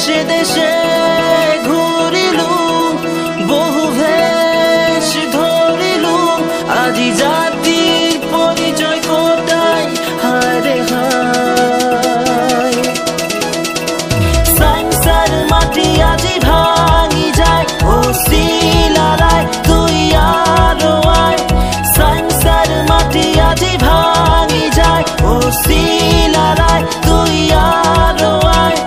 দেশে দেশে ঘুরিলু বহু ভেষ ধরিলু আজি জাতির পরিচয় কোটায় হায় রে হায় সাইন্সের মাটি আজি ভাঙি যায় ও শিলারায় তুই আরো আয় সাইন্সের মাটি আজি ভাঙি যায় ও শিলারায় তুই আরো আয়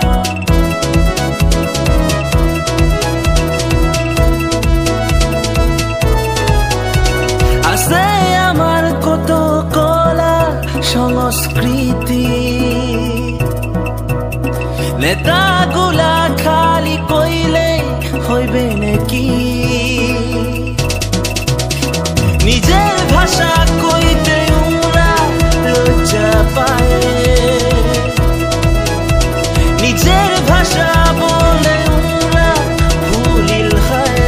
আছে আমার কত কলা সংস্কৃতি নেতাগুলা খালি কইলে হইবে নাকি নিজের ভাষা কইতে উমরা লজ্জা পায় নিজের ভাষা বলে উমরা ভুলিল হয়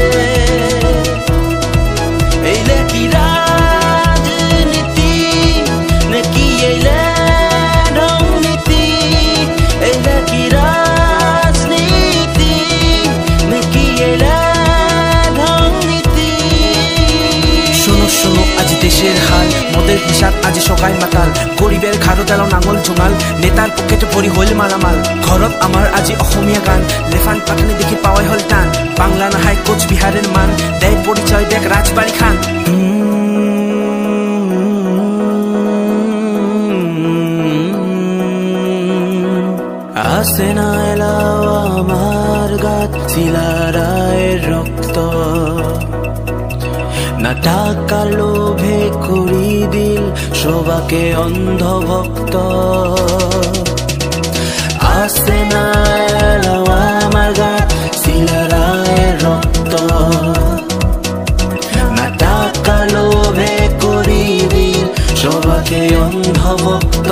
এইলে কি রাজনীতি নাকি এইলে নীতি এইলে কি রাজনীতি নাকি এইলে নীতি শোনো শোনো আজি দেশের হাল মদের হিসাব আজি সকাই মাতাল গরিবের ঘাড়ো তেল নাঙল জোঙাল নেতার পকেটে পরি হইল মালামাল ঘরত আমার আজি অসমীয়া গান লেফান পাঠানি দেখি পাওয়াই হল টান বাংলা নাহাই কোচবিহারের মান দেয় পরিচয় দেখ রাজবাড়ি খান আসে না এলাও আমার গাত শিলারায়ের রক্ত না টাকা লোভে করি দিল সবাকে অন্ধভক্ত আসে না এলাও আমার গাত শিলারায়ের রক্ত না টাকা লোভে করি দিল সবাকে অন্ধভক্ত